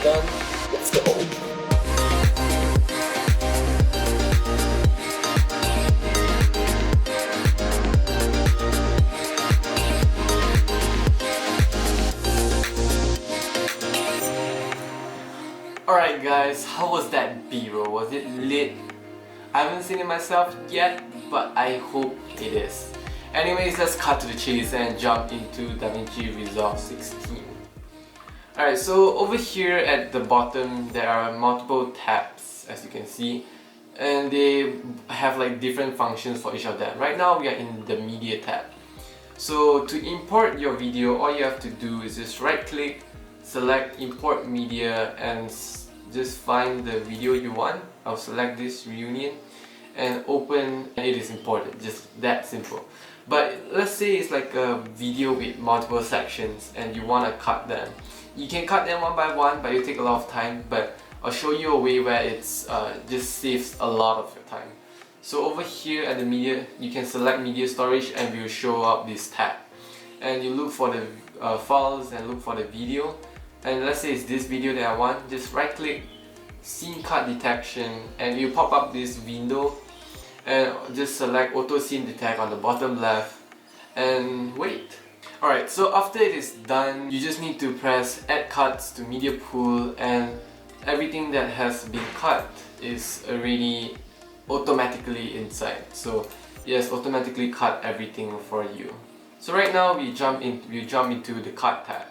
done. Let's go. Alright guys, how was that B-roll? Was it lit? I haven't seen it myself yet, but I hope it is. Anyways, let's cut to the chase and jump into Davinci Resolve 16. Alright, so over here at the bottom there are multiple tabs, as you can see, and they have like different functions for each of them. Right now we are in the media tab. So to import your video, all you have to do is just right click, select import media, and just find the video you want. I'll select this reunion and open, and it is imported. Just that simple. But let's say it's like a video with multiple sections and you want to cut them. You can cut them one by one, but it'll take a lot of time. But I'll show you a way where it's just saves a lot of your time. So over here at the media, you can select media storage and it will show up this tab. And you look for the files and look for the video. And let's say it's this video that I want. Just right click, scene cut detection, and you pop up this window and just select auto scene detect on the bottom left and wait. Alright, so after it is done, you just need to press add cuts to media pool, and everything that has been cut is already automatically inside. So yes, automatically cut everything for you. So right now we jump into the cut tab.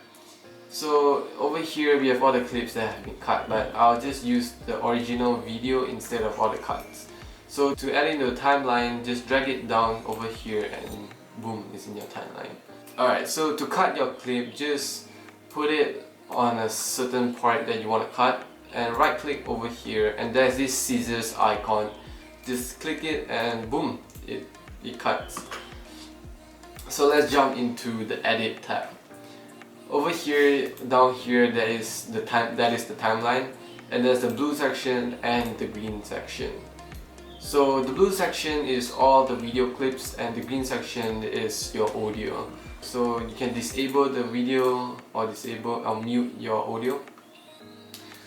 So over here we have all the clips that have been cut, but I'll just use the original video instead of all the cuts. So to add into the timeline, just drag it down over here and boom, it's in your timeline. Alright, so to cut your clip, just put it on a certain part that you want to cut and right click over here, and there's this scissors icon. Just click it and boom, it cuts. So let's jump into the edit tab. Over here, down here, that is the timeline, and there's the blue section and the green section. So the blue section is all the video clips and the green section is your audio. So you can disable the video or disable or mute your audio.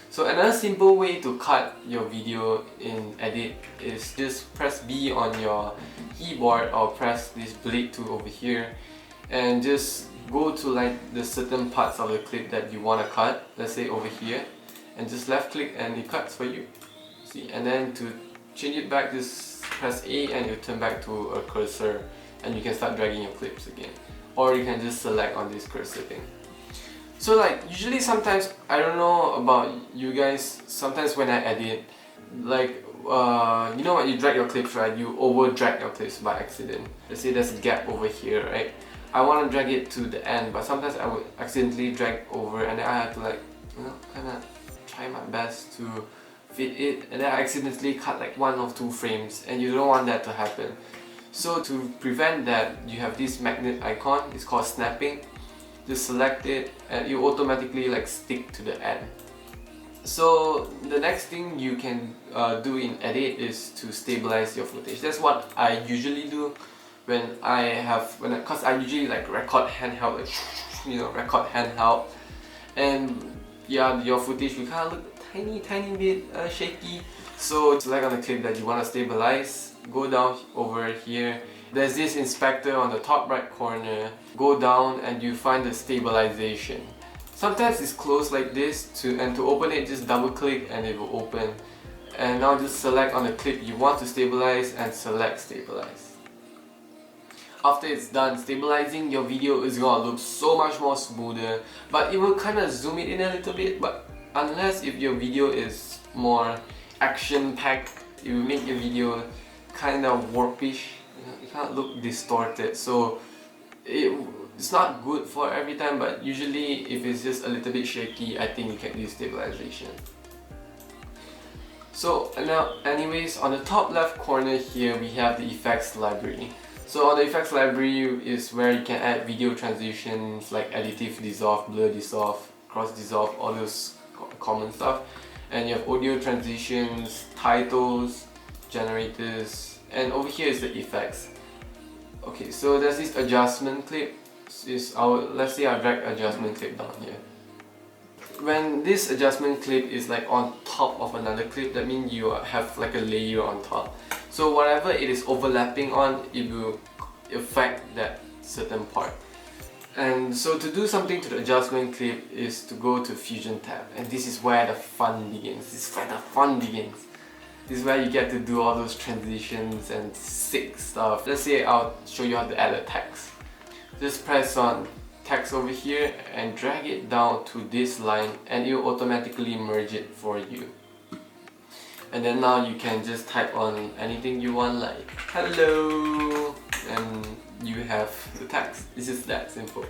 So another simple way to cut your video in edit is just press B on your keyboard or press this blade tool over here and just go to like the certain parts of the clip that you want to cut, let's say over here, and just left click and it cuts for you. See, and then to change it back, just press A and you turn back to a cursor and you can start dragging your clips again. Or you can just select on this cursor thing. So like usually sometimes, I don't know about you guys, sometimes when I edit, like you know when you drag your clips, right, you over drag your clips by accident. Let's say there's a gap over here, right? I want to drag it to the end, but sometimes I would accidentally drag over and then I have to like, you know, kind of try my best to fit it, and then I accidentally cut like 1 or 2 frames, and you don't want that to happen. So to prevent that, you have this magnet icon, it's called snapping. Just select it and you automatically like stick to the end. So the next thing you can do in edit is to stabilize your footage. That's what I usually do when cause I usually like record handheld, like, you know, record handheld, and yeah, your footage will kind of look tiny bit shaky. So select on the clip that you want to stabilize, go down over here, there's this inspector on the top right corner, go down and you find the stabilization. Sometimes it's closed like this, and to open it just double click and it will open. And now just select on the clip you want to stabilize and select stabilize. After it's done stabilizing, your video is gonna look so much more smoother, but it will kind of zoom it in a little bit. But unless if your video is more action-packed, it will make your video kind of warpish. You know, it can't look distorted. So it's not good for every time, but usually if it's just a little bit shaky, I think you can use stabilization. So now, anyways, on the top left corner here we have the effects library. So on the effects library is where you can add video transitions like additive dissolve, blur dissolve, cross dissolve, all those common stuff. And you have audio transitions, titles, generators, and over here is the effects. Okay, so there's this adjustment clip. Let's say I drag adjustment clip down here. when this adjustment clip is like on top of another clip, that means you have like a layer on top. So whatever it is overlapping on, it will affect that certain part. And so to do something to the adjustment clip is to go to Fusion tab, and this is where the fun begins. This is where the fun begins. This is where you get to do all those transitions and sick stuff. Let's say I'll show you how to add a text. Just press on text over here and drag it down to this line, and it will automatically merge it for you. And then now you can just type on anything you want, like hello, and you have the text. It's just that simple.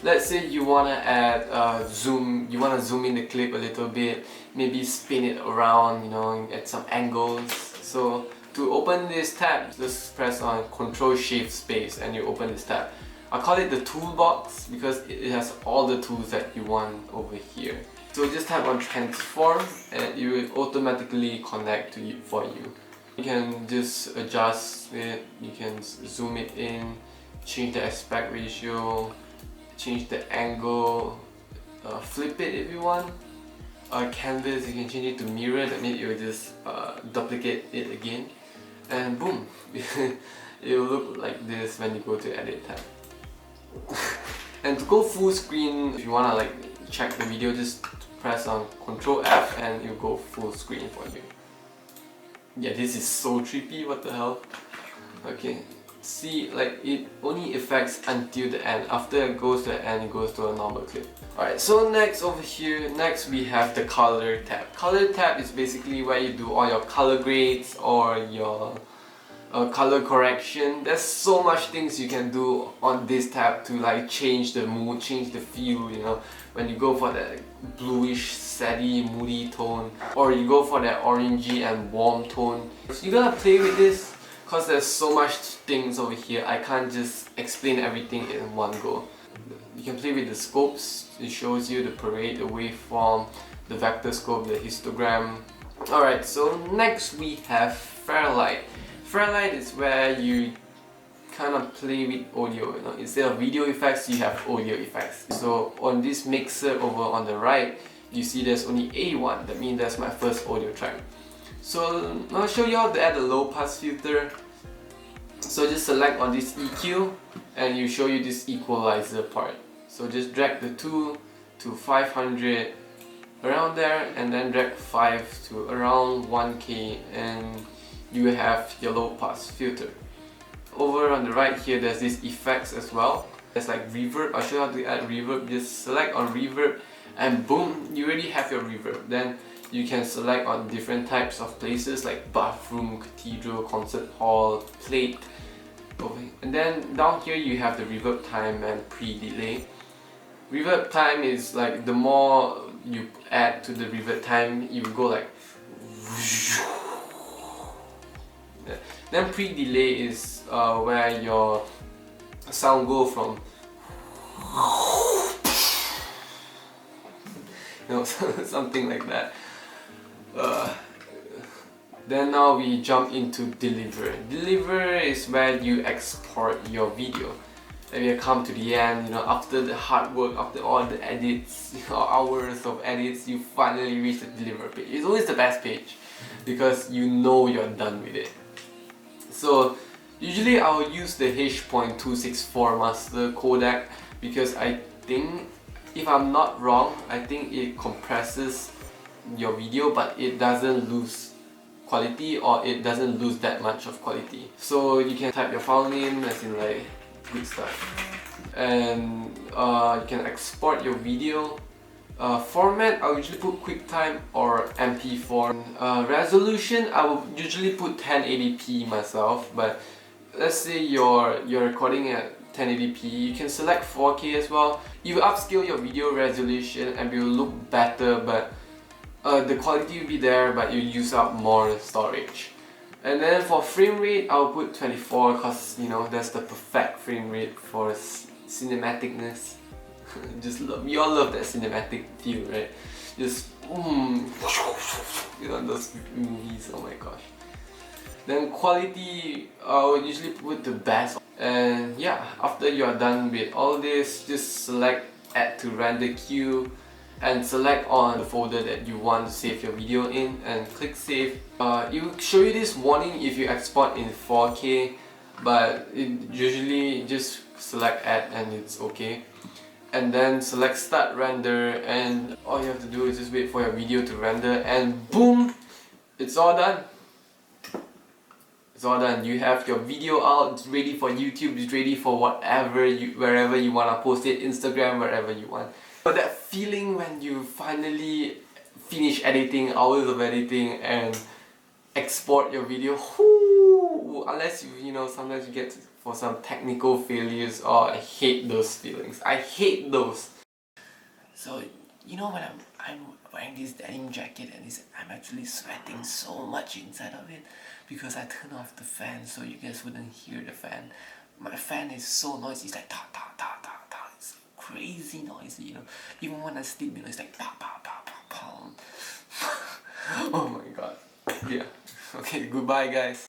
Let's say you wanna add zoom. You wanna zoom in the clip a little bit, maybe spin it around, you know, at some angles. So to open this tab, just press on Ctrl Shift Space, and you open this tab. I call it the toolbox because it has all the tools that you want over here. So just type on transform, and it will automatically connect to you for you. You can just adjust it, you can zoom it in, change the aspect ratio, change the angle, flip it if you want. Canvas, you can change it to mirror, that means it will just duplicate it again, and boom, it will look like this when you go to edit tab. And to go full screen, if you wanna like check the video, just press on Ctrl F and it'll go full screen for you. Yeah, this is so trippy, what the hell? Okay, see, like it only affects until the end. After it goes to the end, it goes to a normal clip. Alright, so next over here, next we have the color tab. Color tab is basically where you do all your color grades or your color correction. There's so much things you can do on this tab to like change the mood, change the feel, you know, when you go for that bluish, saddy, moody tone, or you go for that orangey and warm tone. So you gotta play with this because there's so much things over here. I can't just explain everything in one go. You can play with the scopes. It shows you the parade, the waveform, the vector scope, the histogram. Alright, so next we have Fairlight. Fairlight is where you kind of play with audio, you know. Instead of video effects, you have audio effects. So on this mixer over on the right, you see there's only A1, that means that's my first audio track. So I'll show you how to add a low pass filter. So just select on this EQ and you show you this equalizer part. So just drag the 2 to 500 around there, and then drag 5 to around 1K, and you have your low pass filter. Over on the right here, there's this effects as well. There's like reverb. I'll show you how to add reverb. Just select on reverb and boom, you already have your reverb. Then you can select on different types of places like bathroom, cathedral, concert hall, plate. And then down here you have the reverb time and pre-delay. Reverb time is like the more you add to the reverb time, you will go like. Then pre-delay is where your sound go from, you know, something like that. Then now we jump into deliver. Deliver is where you export your video. And we come to the end, you know, after the hard work, after all the edits, you know, hours of edits, you finally reach the deliver page. It's always the best page because you know you're done with it. So usually I will use the H.264 master codec because I think, if I'm not wrong, I think it compresses your video but it doesn't lose quality, or it doesn't lose that much of quality. So you can type your file name, as in like good stuff, and you can export your video. Format, I usually put QuickTime or MP4. Resolution, I will usually put 1080p myself, but let's say you're recording at 1080p, you can select 4K as well. You will upscale your video resolution and it will look better, but the quality will be there, but you use up more storage. And then for frame rate, I'll put 24 because, you know, that's the perfect frame rate for cinematicness. Just love, we all love that cinematic feel, right? Just you know, those movies, oh my gosh. Then quality, I would usually put the best. And yeah, after you are done with all this, just select add to render queue, and select on the folder that you want to save your video in and click save. It will show you this warning if you export in 4K, but usually just select add and it's okay. And then select start render, and all you have to do is just wait for your video to render, and boom, it's all done. It's all done. You have your video out, it's ready for YouTube, it's ready for wherever you want to post it, Instagram, wherever you want. But that feeling when you finally finish editing, hours of editing, and export your video, unless you know, sometimes you get for some technical failures. Oh, I hate those feelings. I hate those. So you know, when I'm wearing this denim jacket and I'm actually sweating so much inside of it because I turned off the fan so you guys wouldn't hear the fan. My fan is so noisy. It's like ta ta ta ta ta. It's crazy noisy, you know. Even when I sleep, you know, it's like pa pa pa pa pa. Oh my god. Yeah. Okay, goodbye guys.